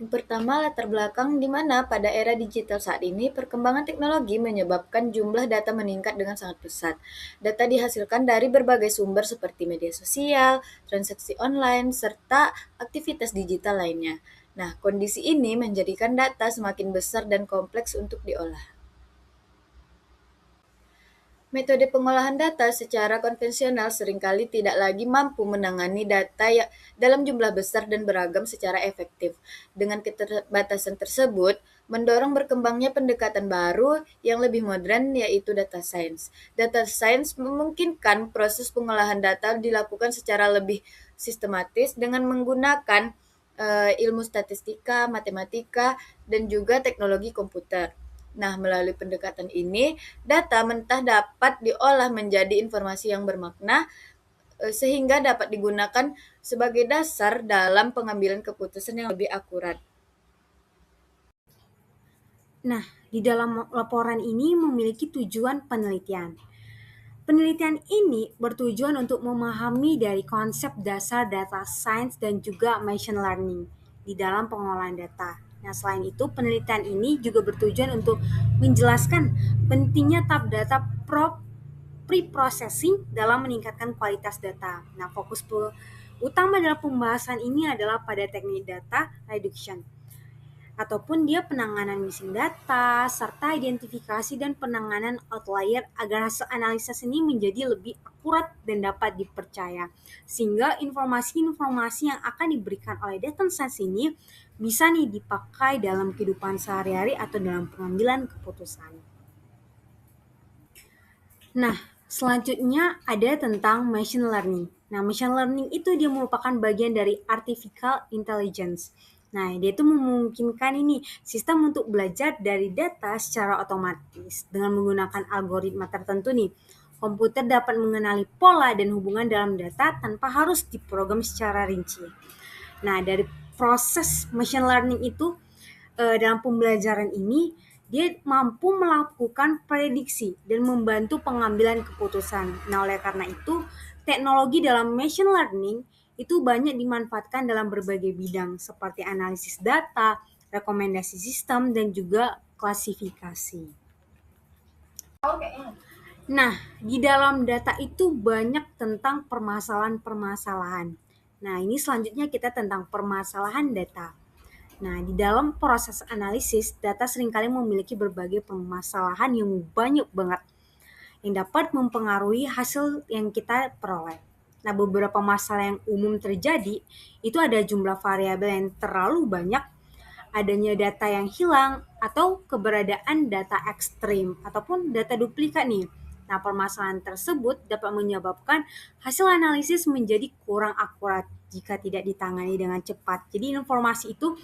Yang pertama, latar belakang di mana pada era digital saat ini perkembangan teknologi menyebabkan jumlah data meningkat dengan sangat pesat. Data dihasilkan dari berbagai sumber seperti media sosial, transaksi online, serta aktivitas digital lainnya. Nah, kondisi ini menjadikan data semakin besar dan kompleks untuk diolah. Metode pengolahan data secara konvensional seringkali tidak lagi mampu menangani data yang dalam jumlah besar dan beragam secara efektif. Dengan keterbatasan tersebut, mendorong berkembangnya pendekatan baru yang lebih modern yaitu data science. Data science memungkinkan proses pengolahan data dilakukan secara lebih sistematis dengan menggunakan ilmu statistika, matematika, dan juga teknologi komputer. Nah, melalui pendekatan ini, data mentah dapat diolah menjadi informasi yang bermakna, sehingga dapat digunakan sebagai dasar dalam pengambilan keputusan yang lebih akurat. Nah, di dalam laporan ini memiliki tujuan penelitian. Penelitian ini bertujuan untuk memahami dari konsep dasar data science dan juga machine learning di dalam pengolahan data. Nah, selain itu, penelitian ini juga bertujuan untuk menjelaskan pentingnya tahap data pre-processing dalam meningkatkan kualitas data. Nah, fokus utama dalam pembahasan ini adalah pada teknik data reduction ataupun dia penanganan missing data, serta identifikasi dan penanganan outlier agar hasil analisis ini menjadi lebih akurat dan dapat dipercaya. Sehingga informasi-informasi yang akan diberikan oleh data science ini bisa nih dipakai dalam kehidupan sehari-hari atau dalam pengambilan keputusan. Nah, selanjutnya ada tentang machine learning. Nah, machine learning itu dia merupakan bagian dari artificial intelligence. Nah, dia itu memungkinkan ini sistem untuk belajar dari data secara otomatis dengan menggunakan algoritma tertentu nih. Komputer dapat mengenali pola dan hubungan dalam data tanpa harus diprogram secara rinci. Nah, dari proses machine learning itu dalam pembelajaran ini dia mampu melakukan prediksi dan membantu pengambilan keputusan. Nah, oleh karena itu, teknologi dalam machine learning itu banyak dimanfaatkan dalam berbagai bidang seperti analisis data, rekomendasi sistem, dan juga klasifikasi. Nah, di dalam data itu banyak tentang permasalahan-permasalahan. Nah, ini selanjutnya kita tentang permasalahan data. Nah, di dalam proses analisis, data seringkali memiliki berbagai permasalahan yang banyak banget yang dapat mempengaruhi hasil yang kita peroleh. Nah, beberapa masalah yang umum terjadi itu ada jumlah variabel yang terlalu banyak, adanya data yang hilang, atau keberadaan data ekstrim ataupun data duplikat nih. Nah, permasalahan tersebut dapat menyebabkan hasil analisis menjadi kurang akurat jika tidak ditangani dengan cepat. Jadi informasi itu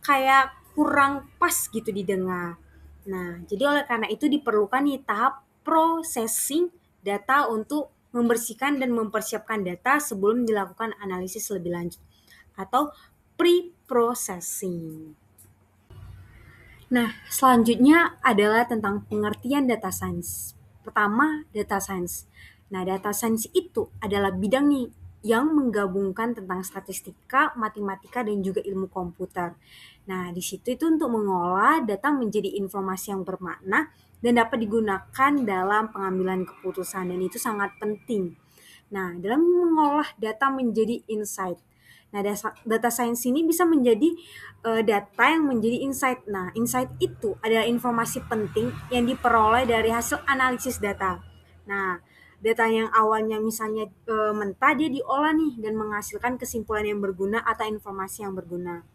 kayak kurang pas gitu didengar. Nah, jadi oleh karena itu diperlukan nih tahap processing data untuk membersihkan dan mempersiapkan data sebelum dilakukan analisis lebih lanjut atau pre-processing. Nah, selanjutnya adalah tentang pengertian data science. Pertama, data science. Nah, data science itu adalah bidang nih yang menggabungkan tentang statistika, matematika, dan juga ilmu komputer. Nah, di situ itu untuk mengolah data menjadi informasi yang bermakna dan dapat digunakan dalam pengambilan keputusan dan itu sangat penting. Nah, dalam mengolah data menjadi insight. Nah, data science ini bisa menjadi data yang menjadi insight. Nah, insight itu adalah informasi penting yang diperoleh dari hasil analisis data. Nah, data yang awalnya misalnya mentah dia diolah nih dan menghasilkan kesimpulan yang berguna atau informasi yang berguna.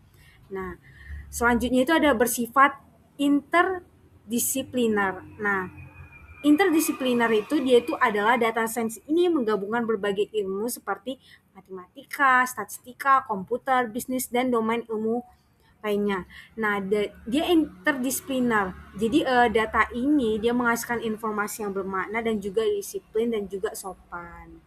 Nah, selanjutnya itu ada bersifat interdisipliner. Nah, interdisipliner itu dia itu adalah data science ini yang menggabungkan berbagai ilmu seperti matematika, statistika, komputer, bisnis, dan domain ilmu lainnya. Nah, dia interdisipliner. Jadi data ini dia menghasilkan informasi yang bermakna dan juga disiplin dan juga sopan.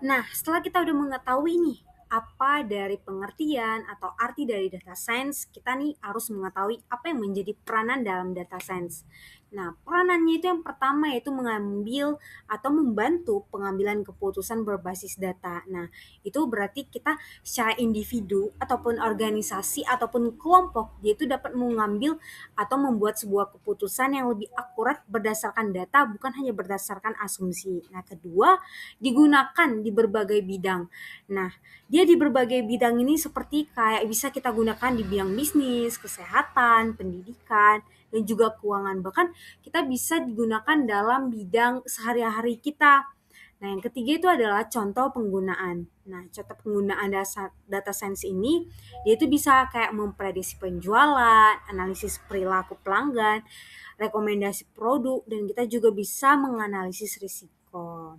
Nah, setelah kita udah mengetahui nih apa dari pengertian atau arti dari data science, kita nih harus mengetahui apa yang menjadi peranan dalam data science. Nah, peranannya itu yang pertama yaitu mengambil atau membantu pengambilan keputusan berbasis data. Nah, itu berarti kita secara individu ataupun organisasi ataupun kelompok dia itu dapat mengambil atau membuat sebuah keputusan yang lebih akurat berdasarkan data bukan hanya berdasarkan asumsi. Nah, kedua, digunakan di berbagai bidang. Nah, dia di berbagai bidang ini seperti kayak bisa kita gunakan di bidang bisnis, kesehatan, pendidikan, dan juga keuangan. Bahkan kita bisa digunakan dalam bidang sehari-hari kita. Nah, yang ketiga itu adalah contoh penggunaan. Nah, contoh penggunaan data science ini, dia itu bisa kayak memprediksi penjualan, analisis perilaku pelanggan, rekomendasi produk, dan kita juga bisa menganalisis risiko.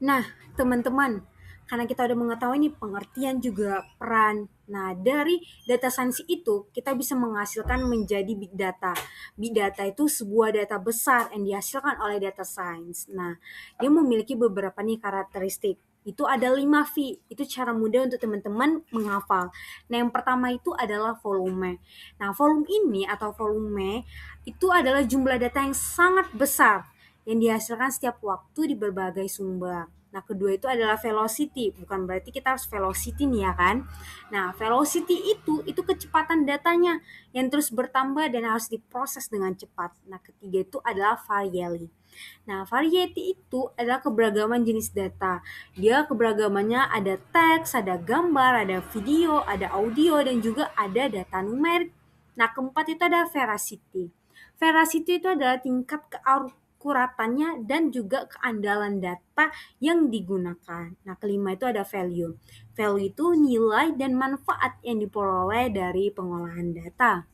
Nah, teman-teman, karena kita udah mengetahui nih pengertian juga peran. Nah, dari data science itu kita bisa menghasilkan menjadi big data. Big data itu sebuah data besar yang dihasilkan oleh data science. Nah, dia memiliki beberapa nih karakteristik. Itu ada 5 V. Itu cara mudah untuk teman-teman menghafal. Nah, yang pertama itu adalah volume. Nah, volume ini atau volume itu adalah jumlah data yang sangat besar yang dihasilkan setiap waktu di berbagai sumber. Nah, kedua itu adalah velocity. Bukan berarti kita harus velocity nih ya kan. Nah, velocity itu kecepatan datanya yang terus bertambah dan harus diproses dengan cepat. Nah, ketiga itu adalah variety. Nah, variety itu adalah keberagaman jenis data. Dia keberagamannya ada teks, ada gambar, ada video, ada audio, dan juga ada data numerik. Nah, keempat itu ada veracity. Veracity itu adalah tingkat keakuratannya dan juga keandalan data yang digunakan. Nah, kelima itu ada value. Value itu nilai dan manfaat yang diperoleh dari pengolahan data.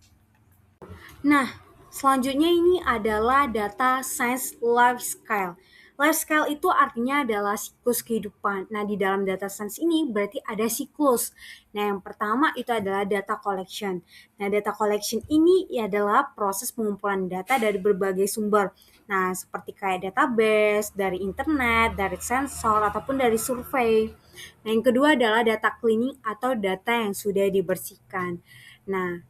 Nah, selanjutnya ini adalah data science life scale. Life scale itu artinya adalah siklus kehidupan. Nah, di dalam data science ini berarti ada siklus. Nah, yang pertama itu adalah data collection. Nah, data collection ini adalah proses pengumpulan data dari berbagai sumber. Nah, seperti kayak database, dari internet, dari sensor, ataupun dari survei. Nah, yang kedua adalah data cleaning atau data yang sudah dibersihkan. Nah,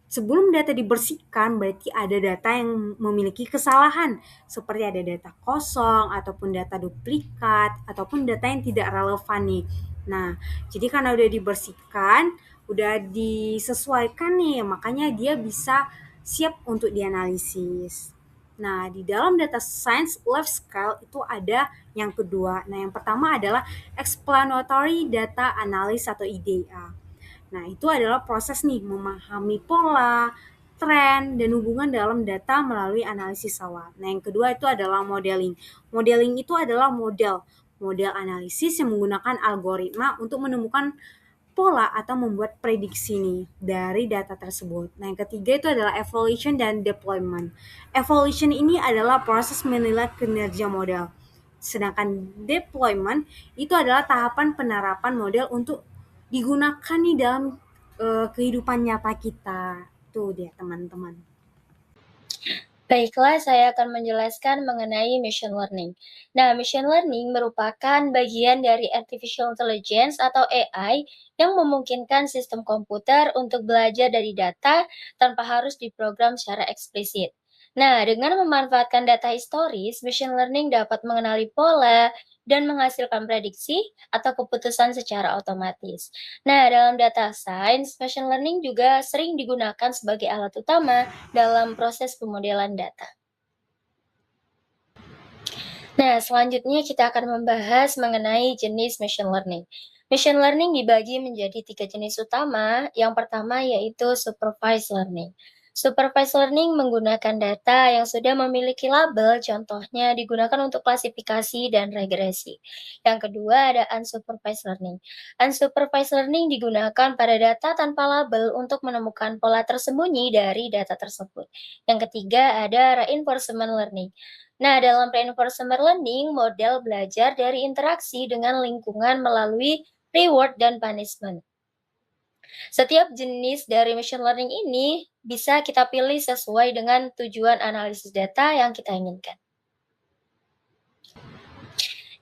sebelum data dibersihkan, berarti ada data yang memiliki kesalahan, seperti ada data kosong, ataupun data duplikat, ataupun data yang tidak relevan nih. Nah, jadi karena udah dibersihkan, udah disesuaikan nih, makanya dia bisa siap untuk dianalisis. Nah, di dalam data science life scale itu ada yang kedua. Nah, yang pertama adalah explanatory data analysis atau EDA. Nah, itu adalah proses nih memahami pola, tren, dan hubungan dalam data melalui analisis awal. Nah, yang kedua itu adalah modeling. Modeling itu adalah model analisis yang menggunakan algoritma untuk menemukan pola atau membuat prediksi nih dari data tersebut. Nah, yang ketiga itu adalah evaluation dan deployment. Evaluation ini adalah proses menilai kinerja model. Sedangkan deployment itu adalah tahapan penerapan model untuk digunakan nih dalam kehidupan nyata kita. Tuh dia teman-teman. Baiklah, saya akan menjelaskan mengenai machine learning. Nah, machine learning merupakan bagian dari artificial intelligence atau AI yang memungkinkan sistem komputer untuk belajar dari data tanpa harus diprogram secara eksplisit. Nah, dengan memanfaatkan data historis, machine learning dapat mengenali pola dan menghasilkan prediksi atau keputusan secara otomatis. Nah, dalam data science, machine learning juga sering digunakan sebagai alat utama dalam proses pemodelan data. Nah, selanjutnya kita akan membahas mengenai jenis machine learning. Machine learning dibagi menjadi 3 jenis utama. Yang pertama yaitu supervised learning. Supervised learning menggunakan data yang sudah memiliki label, contohnya digunakan untuk klasifikasi dan regresi. Yang kedua ada unsupervised learning. Unsupervised learning digunakan pada data tanpa label untuk menemukan pola tersembunyi dari data tersebut. Yang ketiga ada reinforcement learning. Nah, dalam reinforcement learning, model belajar dari interaksi dengan lingkungan melalui reward dan punishment. Setiap jenis dari machine learning ini bisa kita pilih sesuai dengan tujuan analisis data yang kita inginkan.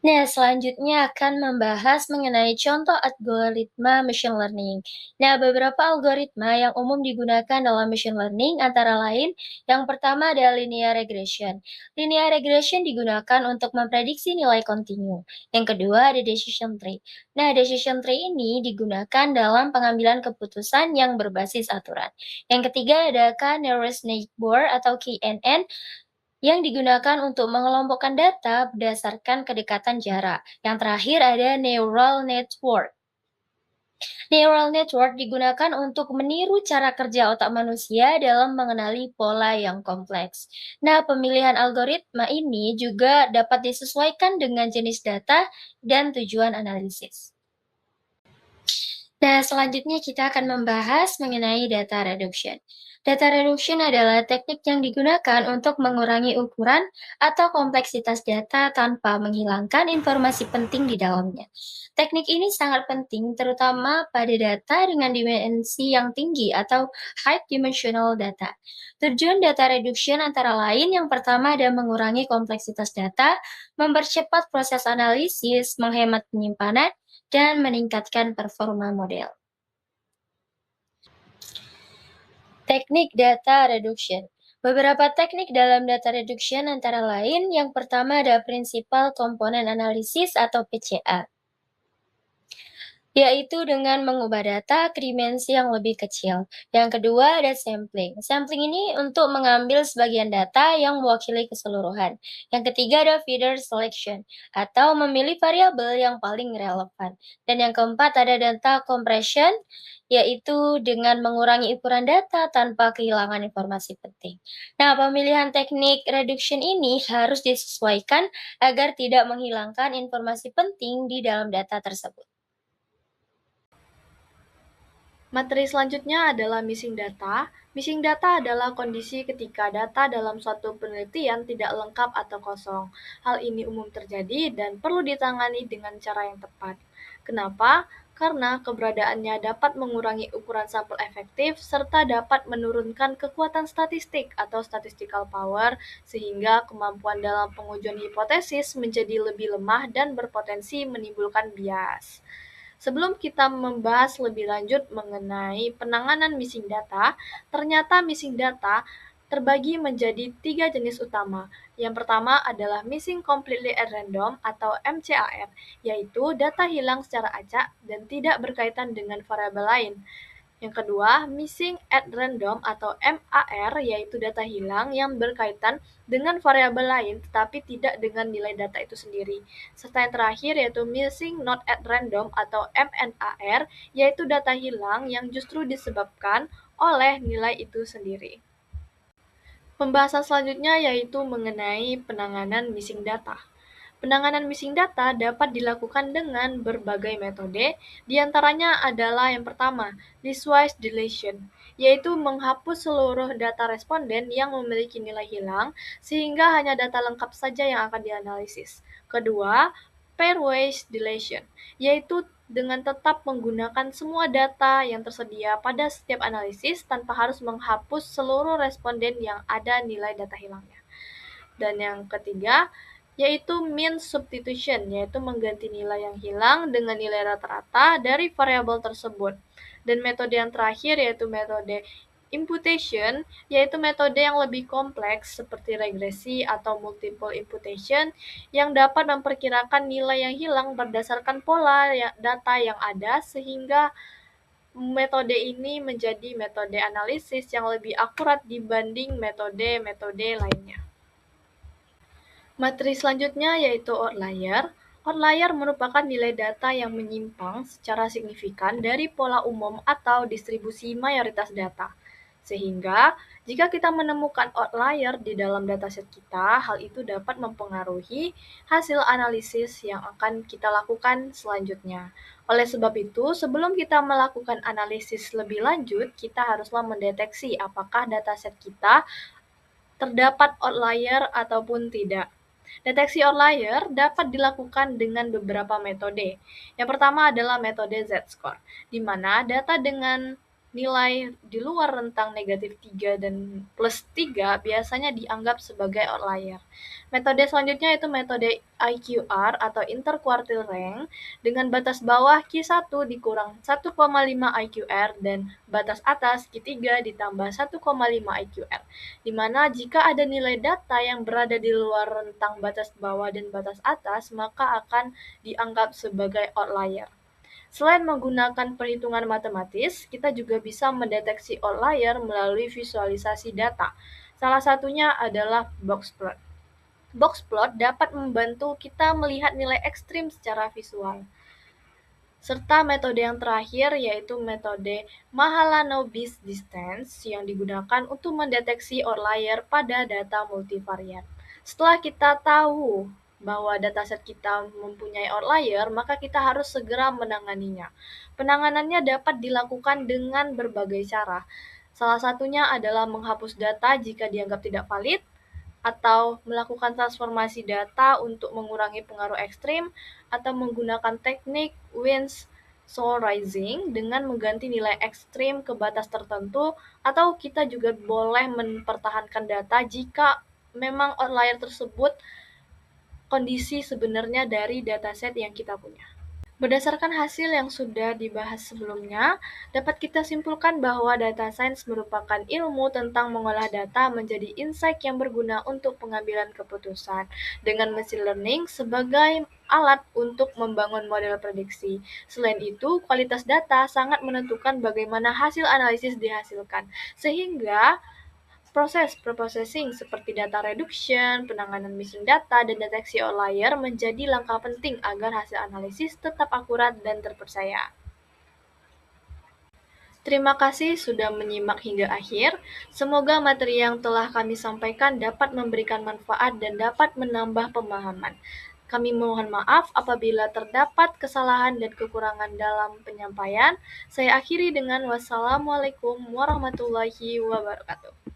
Nah, selanjutnya akan membahas mengenai contoh algoritma machine learning. Nah, beberapa algoritma yang umum digunakan dalam machine learning antara lain, yang pertama ada linear regression. Linear regression digunakan untuk memprediksi nilai kontinu. Yang kedua ada decision tree. Nah, decision tree ini digunakan dalam pengambilan keputusan yang berbasis aturan. Yang ketiga ada K-nearest neighbor atau KNN yang digunakan untuk mengelompokkan data berdasarkan kedekatan jarak. Yang terakhir ada neural network. Neural network digunakan untuk meniru cara kerja otak manusia dalam mengenali pola yang kompleks. Nah, pemilihan algoritma ini juga dapat disesuaikan dengan jenis data dan tujuan analisis. Nah, selanjutnya kita akan membahas mengenai data reduction. Data reduction adalah teknik yang digunakan untuk mengurangi ukuran atau kompleksitas data tanpa menghilangkan informasi penting di dalamnya. Teknik ini sangat penting terutama pada data dengan dimensi yang tinggi atau high dimensional data. Tujuan data reduction antara lain yang pertama adalah mengurangi kompleksitas data, mempercepat proses analisis, menghemat penyimpanan, dan meningkatkan performa model. Teknik data reduction. Beberapa teknik dalam data reduction antara lain yang pertama ada prinsipal komponen analisis atau PCA, yaitu dengan mengubah data ke dimensi yang lebih kecil. Yang kedua ada sampling. Sampling ini untuk mengambil sebagian data yang mewakili keseluruhan. Yang ketiga ada feeder selection, atau memilih variabel yang paling relevan. Dan yang keempat ada data compression, yaitu dengan mengurangi ukuran data tanpa kehilangan informasi penting. Nah, pemilihan teknik reduction ini harus disesuaikan agar tidak menghilangkan informasi penting di dalam data tersebut. Materi selanjutnya adalah missing data. Missing data adalah kondisi ketika data dalam suatu penelitian tidak lengkap atau kosong. Hal ini umum terjadi dan perlu ditangani dengan cara yang tepat. Kenapa? Karena keberadaannya dapat mengurangi ukuran sampel efektif serta dapat menurunkan kekuatan statistik atau statistical power sehingga kemampuan dalam pengujian hipotesis menjadi lebih lemah dan berpotensi menimbulkan bias. Sebelum kita membahas lebih lanjut mengenai penanganan missing data, ternyata missing data terbagi menjadi 3 jenis utama. Yang pertama adalah missing completely at random atau MCAR, yaitu data hilang secara acak dan tidak berkaitan dengan variabel lain. Yang kedua, missing at random atau MAR, yaitu data hilang yang berkaitan dengan variabel lain tetapi tidak dengan nilai data itu sendiri. Serta yang terakhir yaitu missing not at random atau MNAR, yaitu data hilang yang justru disebabkan oleh nilai itu sendiri. Pembahasan selanjutnya yaitu mengenai penanganan missing data. Penanganan missing data dapat dilakukan dengan berbagai metode, diantaranya adalah yang pertama, listwise deletion, yaitu menghapus seluruh data responden yang memiliki nilai hilang, sehingga hanya data lengkap saja yang akan dianalisis. Kedua, pairwise deletion, yaitu dengan tetap menggunakan semua data yang tersedia pada setiap analisis tanpa harus menghapus seluruh responden yang ada nilai data hilangnya. Dan yang ketiga, yaitu mean substitution, yaitu mengganti nilai yang hilang dengan nilai rata-rata dari variabel tersebut. Dan metode yang terakhir yaitu metode imputation, yaitu metode yang lebih kompleks seperti regresi atau multiple imputation yang dapat memperkirakan nilai yang hilang berdasarkan pola data yang ada sehingga metode ini menjadi metode analisis yang lebih akurat dibanding metode-metode lainnya. Materi selanjutnya yaitu outlier. Outlier merupakan nilai data yang menyimpang secara signifikan dari pola umum atau distribusi mayoritas data. Sehingga, jika kita menemukan outlier di dalam dataset kita, hal itu dapat mempengaruhi hasil analisis yang akan kita lakukan selanjutnya. Oleh sebab itu, sebelum kita melakukan analisis lebih lanjut, kita haruslah mendeteksi apakah dataset kita terdapat outlier ataupun tidak. Deteksi outlier dapat dilakukan dengan beberapa metode. Yang pertama adalah metode Z-score, di mana data dengan nilai di luar rentang negatif 3 dan plus 3 biasanya dianggap sebagai outlier. Metode selanjutnya itu metode IQR atau interquartile rank dengan batas bawah Q1 dikurang 1,5 IQR dan batas atas Q3 ditambah 1,5 IQR, di mana jika ada nilai data yang berada di luar rentang batas bawah dan batas atas, maka akan dianggap sebagai outlier. Selain menggunakan perhitungan matematis, kita juga bisa mendeteksi outlier melalui visualisasi data. Salah satunya adalah box plot. Box plot dapat membantu kita melihat nilai ekstrim secara visual. Serta metode yang terakhir yaitu metode Mahalanobis distance yang digunakan untuk mendeteksi outlier pada data multivariat. Setelah kita tahu bahwa dataset kita mempunyai outlier, maka kita harus segera menanganinya. Penanganannya dapat dilakukan dengan berbagai cara. Salah satunya adalah menghapus data jika dianggap tidak valid, atau melakukan transformasi data untuk mengurangi pengaruh ekstrim, atau menggunakan teknik Wien solarizing dengan mengganti nilai ekstrim ke batas tertentu, atau kita juga boleh mempertahankan data jika memang outlier tersebut kondisi sebenarnya dari dataset yang kita punya. Berdasarkan hasil yang sudah dibahas sebelumnya, dapat kita simpulkan bahwa data science merupakan ilmu tentang mengolah data menjadi insight yang berguna untuk pengambilan keputusan, dengan machine learning sebagai alat untuk membangun model prediksi. Selain itu, kualitas data sangat menentukan bagaimana hasil analisis dihasilkan, sehingga proses preprocessing seperti data reduction, penanganan missing data, dan deteksi outlier menjadi langkah penting agar hasil analisis tetap akurat dan terpercaya. Terima kasih sudah menyimak hingga akhir. Semoga materi yang telah kami sampaikan dapat memberikan manfaat dan dapat menambah pemahaman. Kami mohon maaf apabila terdapat kesalahan dan kekurangan dalam penyampaian. Saya akhiri dengan wassalamualaikum warahmatullahi wabarakatuh.